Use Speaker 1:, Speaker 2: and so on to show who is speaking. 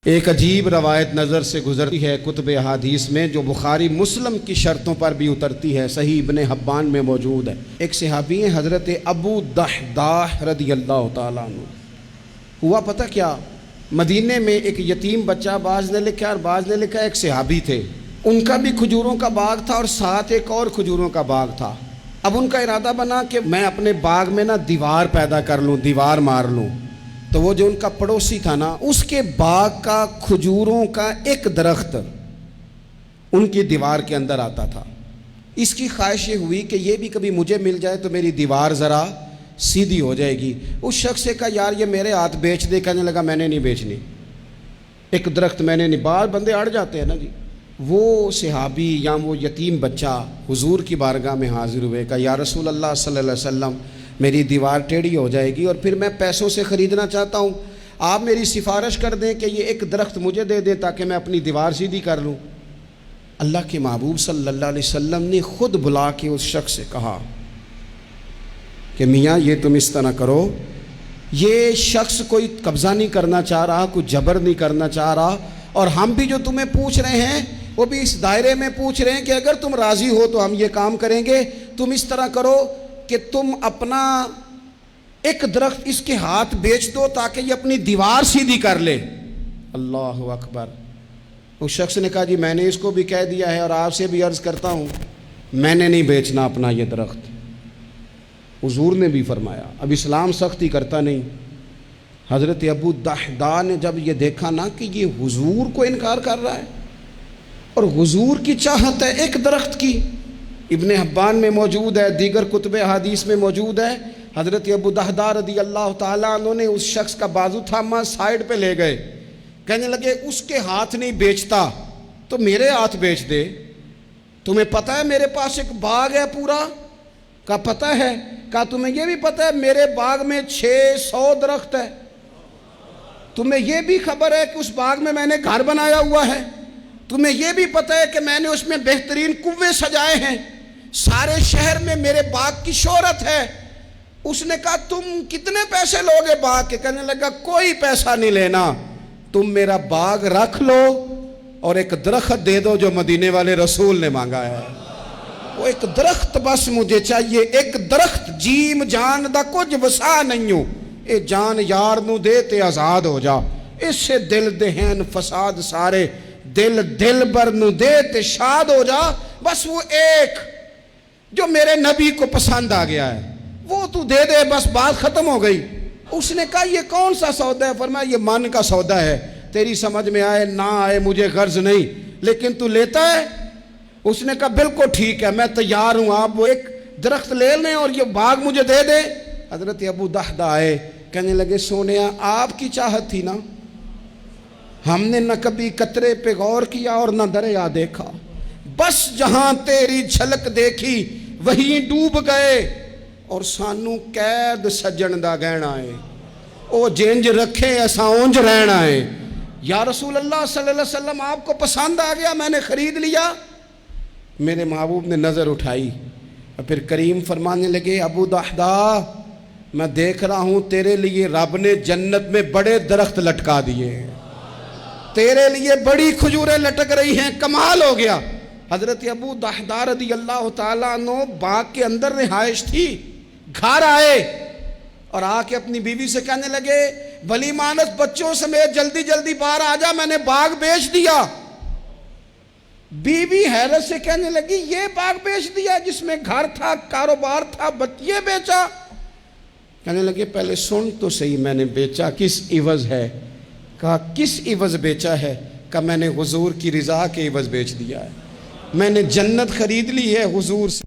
Speaker 1: ایک عجیب روایت نظر سے گزرتی ہے کتب احادیث میں، جو بخاری مسلم کی شرطوں پر بھی اترتی ہے، صحیح ابن حبان میں موجود ہے۔ ایک صحابی ہیں حضرت ابو دحداح رضی اللہ تعالیٰ عنہ۔ ہوا پتہ کیا، مدینے میں ایک یتیم بچہ، بعض نے لکھا اور بعض نے لکھا ایک صحابی تھے، ان کا بھی کھجوروں کا باغ تھا اور ساتھ ایک اور کھجوروں کا باغ تھا۔ اب ان کا ارادہ بنا کہ میں اپنے باغ میں دیوار پیدا کر لوں، دیوار مار لوں۔ تو وہ جو ان کا پڑوسی تھا اس کے باغ کا کھجوروں کا ایک درخت ان کی دیوار کے اندر آتا تھا۔ اس کی خواہش یہ ہوئی کہ یہ بھی کبھی مجھے مل جائے تو میری دیوار ذرا سیدھی ہو جائے گی۔ اس شخص سے کہا یار یہ میرے ہاتھ بیچ دے، کہنے لگا میں نے نہیں بیچنی، ایک درخت میں نے نہیں۔ بعض بندے اڑ جاتے ہیں جی۔ وہ صحابی یا وہ یتیم بچہ حضور کی بارگاہ میں حاضر ہوئے، کہا یا رسول اللہ صلی اللہ علیہ وسلم، میری دیوار ٹیڑھی ہو جائے گی اور پھر میں پیسوں سے خریدنا چاہتا ہوں، آپ میری سفارش کر دیں کہ یہ ایک درخت مجھے دے دیں تاکہ میں اپنی دیوار سیدھی کر لوں۔ اللہ کے محبوب صلی اللہ علیہ وسلم نے خود بلا کے اس شخص سے کہا کہ میاں یہ تم اس طرح کرو، یہ شخص کوئی قبضہ نہیں کرنا چاہ رہا، کوئی جبر نہیں کرنا چاہ رہا، اور ہم بھی جو تمہیں پوچھ رہے ہیں وہ بھی اس دائرے میں پوچھ رہے ہیں کہ اگر تم راضی ہو تو ہم یہ کام کریں گے۔ تم اس طرح کرو کہ تم اپنا ایک درخت اس کے ہاتھ بیچ دو تاکہ یہ اپنی دیوار سیدھی کر لے۔ اللہ اکبر۔ اس شخص نے کہا جی میں نے اس کو بھی کہہ دیا ہے اور آپ سے بھی عرض کرتا ہوں میں نے نہیں بیچنا اپنا یہ درخت۔ حضور نے بھی فرمایا، اب اسلام سختی کرتا نہیں۔ حضرت ابو دحداح نے جب یہ دیکھا کہ یہ حضور کو انکار کر رہا ہے اور حضور کی چاہت ہے ایک درخت کی، ابن حبان میں موجود ہے، دیگر کتب احادیث میں موجود ہے، حضرت ابو دحداح رضی اللہ تعالیٰ عنہ نے اس شخص کا بازو تھاما، سائیڈ پہ لے گئے، کہنے لگے اس کے ہاتھ نہیں بیچتا تو میرے ہاتھ بیچ دے، تمہیں پتہ ہے میرے پاس ایک باغ ہے پورا؟ کہا پتہ ہے۔ کہا تمہیں یہ بھی پتہ ہے میرے باغ میں 600 درخت ہے؟ تمہیں یہ بھی خبر ہے کہ اس باغ میں نے گھر بنایا ہوا ہے؟ تمہیں یہ بھی پتہ ہے کہ میں نے اس میں بہترین کنویں سجائے ہیں؟ سارے شہر میں میرے باغ کی شہرت ہے۔ اس نے کہا تم کتنے پیسے لوگے باغ کے؟ کہنے لگا کوئی پیسہ نہیں لینا، تم میرا باغ رکھ لو اور ایک درخت دے دو جو مدینے والے رسول نے مانگا ہے۔ وہ ایک درخت بس مجھے چاہیے، ایک درخت، جیم جان دا کچھ وسا نہیں ہو، اے جان یار نو دے تے آزاد ہو جا، اس سے دل دہن فساد سارے، دل بر نو دے تے شاد ہو جا، بس وہ ایک جو میرے نبی کو پسند آ گیا ہے وہ تو دے دے، بس بات ختم ہو گئی۔ اس نے کہا یہ کون سا سودا ہے؟ فرمایا یہ من کا سودا ہے، تیری سمجھ میں آئے نہ آئے مجھے غرض نہیں، لیکن تو لیتا ہے؟ اس نے کہا بالکل ٹھیک ہے میں تیار ہوں، آپ وہ ایک درخت لے لیں اور یہ باغ مجھے دے دیں۔ حضرت ابو دحداح آئے، کہنے لگے سونیا آپ کی چاہت تھی نا، ہم نے نہ کبھی قطرے پہ غور کیا اور نہ دریا دیکھا، بس جہاں تیری جھلک دیکھی وہیں ڈوب گئے، اور سانو قید سجن دا گہنا ہے، او جنج رکھے ایسا اونج رہنا ہے۔ یا رسول اللہ صلی اللہ علیہ وسلم آپ کو پسند آ گیا، میں نے خرید لیا۔ میرے محبوب نے نظر اٹھائی اور پھر کریم فرمانے لگے ابو دحداح میں دیکھ رہا ہوں تیرے لیے رب نے جنت میں بڑے درخت لٹکا دیے ہیں، تیرے لیے بڑی کھجوریں لٹک رہی ہیں، کمال ہو گیا۔ حضرت ابو دحداح رضی اللہ تعالیٰ عنہ باغ کے اندر رہائش تھی، گھر آئے اور آ کے اپنی بیوی سے کہنے لگے بھلی مانس بچوں سمیت جلدی جلدی باہر آ جا، میں نے باغ بیچ دیا۔ بیوی حیرت سے کہنے لگی یہ باغ بیچ دیا جس میں گھر تھا، کاروبار تھا، یہ بیچا؟ کہنے لگے پہلے سن تو صحیح میں نے بیچا کس عوض ہے؟ کہا کس عوض بیچا ہے؟ کہا میں نے حضور کی رضا کے عوض بیچ دیا ہے، میں نے جنت خرید لی ہے حضور سے۔